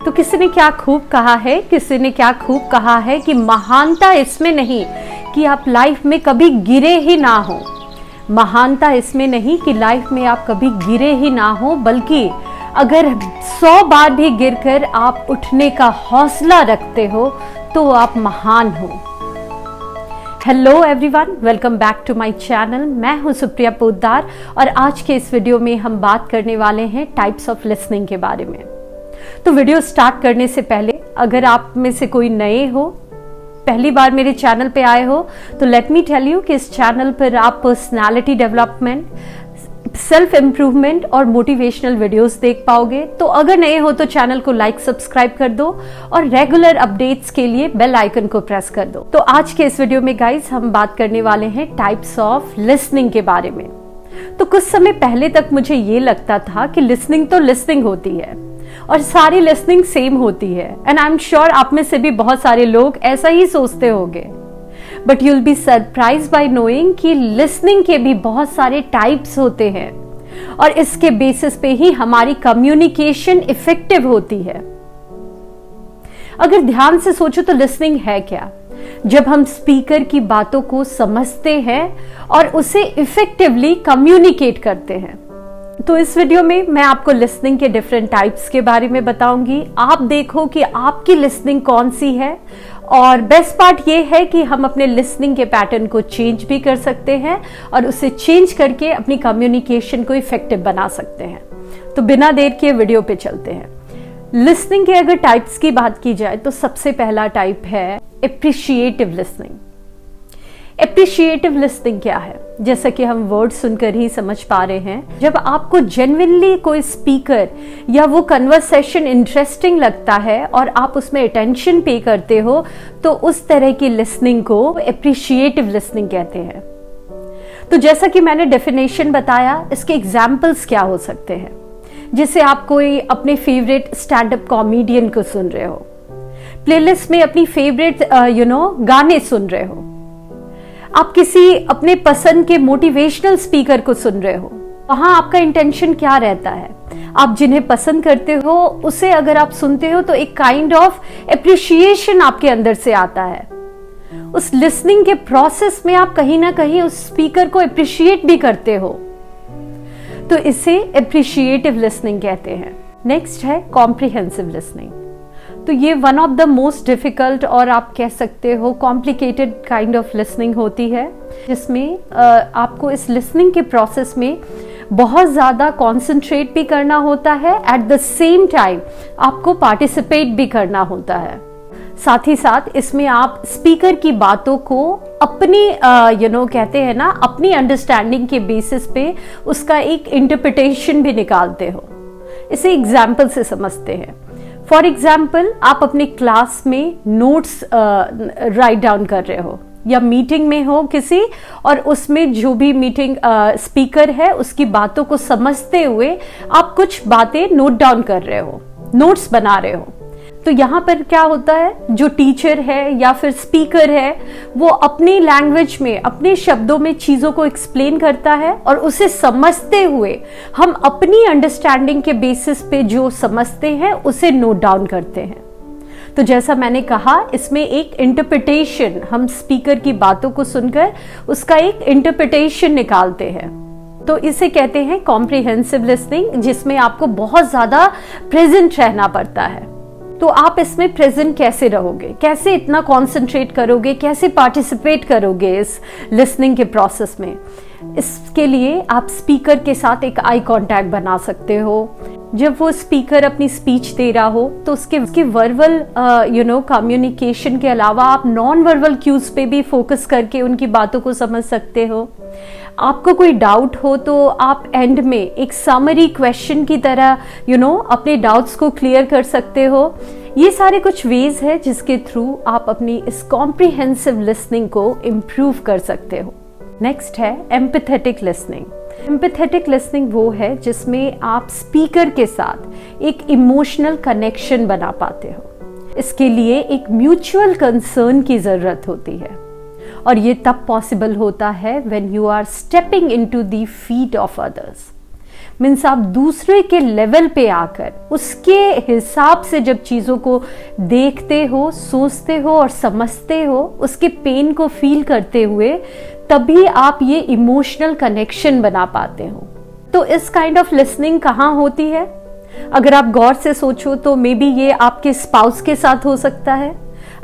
तो किसी ने क्या खूब कहा है कि महानता इसमें नहीं कि आप लाइफ में कभी गिरे ही ना हो। महानता इसमें नहीं कि लाइफ में आप कभी गिरे ही ना हो, बल्कि अगर 100 बार भी गिरकर आप उठने का हौसला रखते हो तो आप महान हो। Hello everyone, welcome back to my channel. मैं हूं सुप्रिया पोद्दार और आज के इस वीडियो में हम बात करने वाले हैं टाइप्स ऑफ लिसनिंग के बारे में। तो वीडियो स्टार्ट करने से पहले अगर आप में से कोई नए हो, पहली बार मेरे चैनल पे आए हो, तो लेट मी टेल यू कि इस चैनल पर आप पर्सनालिटी डेवलपमेंट, सेल्फ इम्प्रूवमेंट और मोटिवेशनल वीडियोस देख पाओगे। तो अगर नए हो तो चैनल को लाइक सब्सक्राइब कर दो और रेगुलर अपडेट्स के लिए बेल आइकन को प्रेस कर दो। तो आज के इस वीडियो में गाइस हम बात करने वाले हैं टाइप्स ऑफ लिसनिंग के बारे में। तो कुछ समय पहले तक मुझे ये लगता था कि लिसनिंग तो लिसनिंग होती है और सारी लिसनिंग सेम होती है, एंड आई एम श्योर आप में से भी बहुत सारे लोग ऐसा ही सोचते होंगे। But you'll be surprise by knowing कि लिसनिंग के भी बहुत सारे टाइप्स होते हैं और इसके बेसिस पे ही हमारी कम्युनिकेशन इफेक्टिव होती है। अगर ध्यान से सोचो तो लिसनिंग है क्या? जब हम स्पीकर की बातों को समझते हैं और उसे इफेक्टिवली कम्युनिकेट करते हैं। तो इस वीडियो में मैं आपको लिसनिंग के डिफरेंट टाइप्स के बारे में बताऊंगी। आप देखो कि आपकी लिसनिंग कौन सी है, और बेस्ट पार्ट ये है कि हम अपने लिसनिंग के पैटर्न को चेंज भी कर सकते हैं और उसे चेंज करके अपनी कम्युनिकेशन को इफेक्टिव बना सकते हैं। तो बिना देर किए वीडियो पे चलते हैं। लिसनिंग के अगर टाइप्स की बात की जाए तो सबसे पहला टाइप है एप्रिशिएटिव लिसनिंग। एप्रिशिएटिव लिसनिंग क्या है? जैसा कि हम वर्ड सुनकर ही समझ पा रहे हैं, जब आपको जेन्युइनली कोई स्पीकर या वो कन्वर्सेशन इंटरेस्टिंग लगता है और आप उसमें अटेंशन पे करते हो, तो उस तरह की लिसनिंग को एप्रिशिएटिव लिसनिंग कहते हैं। तो जैसा कि मैंने डेफिनेशन बताया, इसके एग्जाम्पल्स क्या हो सकते हैं? जैसे आप कोई अपने फेवरेट स्टैंड अप कॉमेडियन को सुन रहे हो, प्लेलिस्ट में अपनी फेवरेट गाने सुन रहे हो, आप किसी अपने पसंद के मोटिवेशनल स्पीकर को सुन रहे हो। वहां आपका इंटेंशन क्या रहता है? आप जिन्हें पसंद करते हो उसे अगर आप सुनते हो तो एक काइंड ऑफ एप्रिशिएशन आपके अंदर से आता है। उस लिसनिंग के प्रोसेस में आप कहीं ना कहीं उस स्पीकर को एप्रिशिएट भी करते हो, तो इसे एप्रिशिएटिव लिसनिंग कहते हैं। नेक्स्ट है कॉम्प्रिहेंसिव लिसनिंग। तो ये one of the most difficult और आप कह सकते हो कॉम्प्लिकेटेड काइंड ऑफ लिसनिंग होती है, जिसमें आपको इस लिसनिंग के प्रोसेस में बहुत ज़्यादा कॉन्सेंट्रेट भी करना होता है, एट द सेम टाइम आपको पार्टिसिपेट भी करना होता है। साथ ही साथ इसमें आप स्पीकर की बातों को अपनी कहते हैं ना, अपनी अंडरस्टैंडिंग के बेसिस पे उसका एक इंटरप्रिटेशन भी निकालते हो। इसे एग्जाम्पल से समझते हैं। फॉर एग्जाम्पल, आप अपने क्लास में नोट्स राइट डाउन कर रहे हो या मीटिंग में हो किसी, और उसमें जो भी मीटिंग स्पीकर है उसकी बातों को समझते हुए आप कुछ बातें नोट डाउन कर रहे हो, नोट्स बना रहे हो। तो यहाँ पर क्या होता है, जो टीचर है या फिर स्पीकर है वो अपनी लैंग्वेज में, अपने शब्दों में चीजों को एक्सप्लेन करता है और उसे समझते हुए हम अपनी अंडरस्टैंडिंग के बेसिस पे जो समझते हैं उसे नोट डाउन करते हैं। तो जैसा मैंने कहा, इसमें एक इंटरप्रिटेशन, हम स्पीकर की बातों को सुनकर उसका एक इंटरप्रिटेशन निकालते हैं। तो इसे कहते हैं कॉम्प्रिहेंसिव लिसनिंग, जिसमें आपको बहुत ज्यादा प्रेजेंट रहना पड़ता है। तो आप इसमें प्रेजेंट कैसे रहोगे, कैसे इतना कंसंट्रेट करोगे, कैसे पार्टिसिपेट करोगे इस लिसनिंग के प्रोसेस में? इसके लिए आप स्पीकर के साथ एक आई कांटेक्ट बना सकते हो। जब वो स्पीकर अपनी स्पीच दे रहा हो तो उसके वर्बल कम्युनिकेशन के अलावा आप नॉन वर्बल क्यूज पे भी फोकस करके उनकी बातों को समझ सकते हो। आपको कोई डाउट हो तो आप एंड में एक समरी क्वेश्चन की तरह अपने डाउट्स को क्लियर कर सकते हो। ये सारे कुछ वेज है जिसके थ्रू आप अपनी इस कॉम्प्रिहेंसिव लिसनिंग को इम्प्रूव कर सकते हो। नेक्स्ट है एम्पैथेटिक लिसनिंग। एम्पैथेटिक लिसनिंग वो है जिसमें आप स्पीकर के साथ एक इमोशनल कनेक्शन बना पाते हो। इसके लिए एक म्यूचुअल कंसर्न की जरूरत होती है और ये तब पॉसिबल होता है when you are stepping into the feet of others. Means आप दूसरे के लेवल पे आकर उसके हिसाब से जब चीज़ों को देखते हो, सोचते हो और समझते हो, उसके पेन को फील करते हुए, तभी आप ये इमोशनल कनेक्शन बना पाते हो। तो इस काइंड ऑफ लिसनिंग कहाँ होती है? अगर आप गौर से सोचो तो मे बी ये आपके स्पाउस के साथ हो सकता है।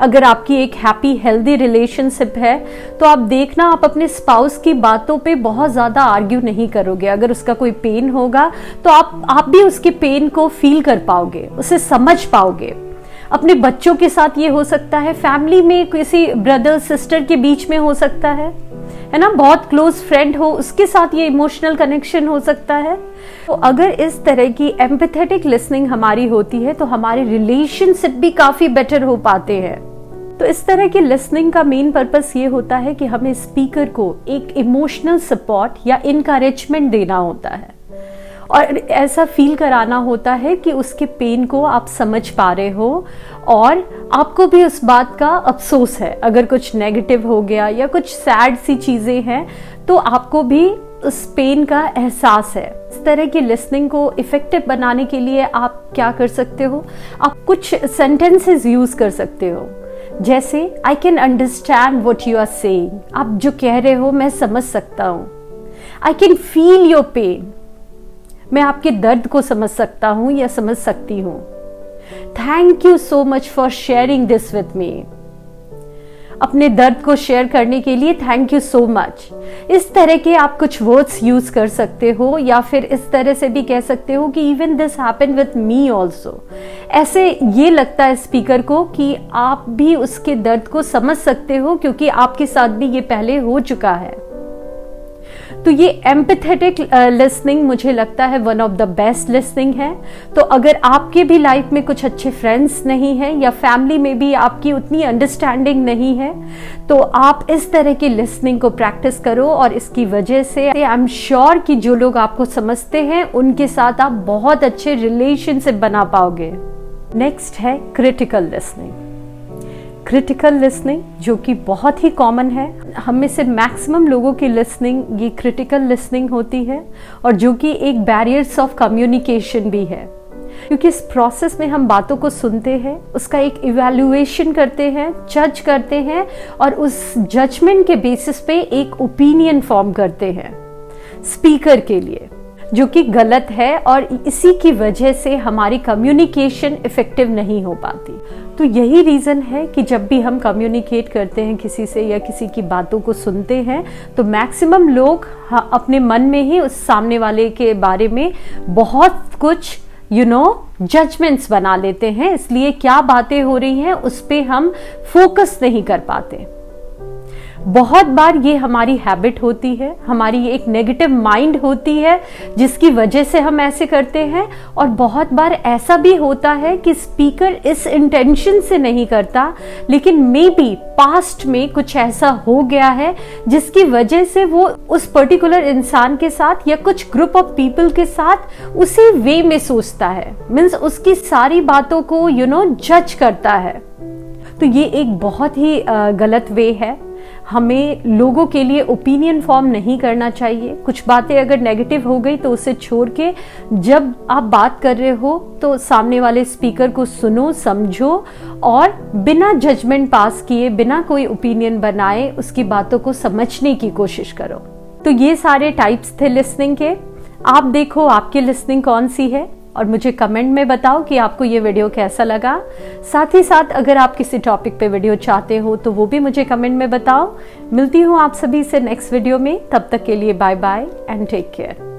अगर आपकी एक हैप्पी हेल्दी रिलेशनशिप है तो आप देखना, आप अपने स्पाउस की बातों पे बहुत ज़्यादा आर्ग्यू नहीं करोगे। अगर उसका कोई पेन होगा तो आप भी उसके पेन को फील कर पाओगे, उसे समझ पाओगे। अपने बच्चों के साथ ये हो सकता है, फैमिली में किसी ब्रदर सिस्टर के बीच में हो सकता है ना, बहुत क्लोज फ्रेंड हो उसके साथ ये इमोशनल कनेक्शन हो सकता है। तो अगर इस तरह की एम्पैथेटिक लिसनिंग हमारी होती है तो हमारे रिलेशनशिप भी काफी बेटर हो पाते हैं। तो इस तरह की लिसनिंग का मेन पर्पस ये होता है कि हमें स्पीकर को एक इमोशनल सपोर्ट या इनकरेजमेंट देना होता है और ऐसा फील कराना होता है कि उसके पेन को आप समझ पा रहे हो और आपको भी उस बात का अफसोस है। अगर कुछ नेगेटिव हो गया या कुछ सैड सी चीज़ें हैं तो आपको भी उस पेन का एहसास है। इस तरह की लिसनिंग को इफेक्टिव बनाने के लिए आप क्या कर सकते हो? आप कुछ सेंटेंसेस यूज कर सकते हो, जैसे I can understand what you are saying. आप जो कह रहे हो मैं समझ सकता हूँ। I can feel your pain, मैं आपके दर्द को समझ सकता हूँ या समझ सकती हूँ। Thank you so much for sharing this with me. अपने दर्द को शेयर करने के लिए थैंक यू सो मच। इस तरह के आप कुछ वर्ड्स यूज कर सकते हो, या फिर इस तरह से भी कह सकते हो कि even this happened with me also. ऐसे ये लगता है स्पीकर को कि आप भी उसके दर्द को समझ सकते हो, क्योंकि आपके साथ भी ये पहले हो चुका है। तो ये एम्पैथेटिक लिसनिंग मुझे लगता है one of the best listening है। तो अगर आपके भी लाइफ में कुछ अच्छे फ्रेंड्स नहीं हैं या फैमिली में भी आपकी उतनी अंडरस्टैंडिंग नहीं है, तो आप इस तरह की लिसनिंग को प्रैक्टिस करो और इसकी वजह से आई एम श्योर कि जो लोग आपको समझते हैं उनके साथ आप बहुत अच्छे रिलेशनशिप बना पाओगे। नेक्स्ट है क्रिटिकल लिसनिंग। क्रिटिकल लिसनिंग जो कि बहुत ही कॉमन है, हम में से मैक्सिमम लोगों की लिसनिंग ये क्रिटिकल लिसनिंग होती है, और जो कि एक बैरियर्स ऑफ कम्युनिकेशन भी है, क्योंकि इस प्रोसेस में हम बातों को सुनते हैं, उसका एक इवैल्यूएशन करते हैं, जज करते हैं और उस जजमेंट के बेसिस पे एक ओपिनियन फॉर्म करते हैं स्पीकर के लिए, जो कि गलत है, और इसी की वजह से हमारी कम्युनिकेशन इफेक्टिव नहीं हो पाती। तो यही रीज़न है कि जब भी हम कम्युनिकेट करते हैं किसी से या किसी की बातों को सुनते हैं, तो मैक्सिमम लोग अपने मन में ही उस सामने वाले के बारे में बहुत कुछ जजमेंट्स बना लेते हैं, इसलिए क्या बातें हो रही हैं उस पर हम फोकस नहीं कर पाते। बहुत बार ये हमारी हैबिट होती है, हमारी एक नेगेटिव माइंड होती है जिसकी वजह से हम ऐसे करते हैं, और बहुत बार ऐसा भी होता है कि स्पीकर इस इंटेंशन से नहीं करता, लेकिन मे बी पास्ट में कुछ ऐसा हो गया है जिसकी वजह से वो उस पर्टिकुलर इंसान के साथ या कुछ ग्रुप ऑफ पीपल के साथ उसी वे में सोचता है, मीन्स उसकी सारी बातों को जज करता है। तो ये एक बहुत ही गलत वे है। हमें लोगों के लिए ओपिनियन फॉर्म नहीं करना चाहिए। कुछ बातें अगर नेगेटिव हो गई तो उसे छोड़ के जब आप बात कर रहे हो तो सामने वाले स्पीकर को सुनो, समझो और बिना जजमेंट पास किए, बिना कोई ओपिनियन बनाए उसकी बातों को समझने की कोशिश करो। तो ये सारे टाइप्स थे लिसनिंग के। आप देखो आपकी लिसनिंग कौन सी है और मुझे कमेंट में बताओ कि आपको ये वीडियो कैसा लगा। साथ ही साथ अगर आप किसी टॉपिक पे वीडियो चाहते हो तो वो भी मुझे कमेंट में बताओ। मिलती हूँ आप सभी से नेक्स्ट वीडियो में, तब तक के लिए bye bye and take care.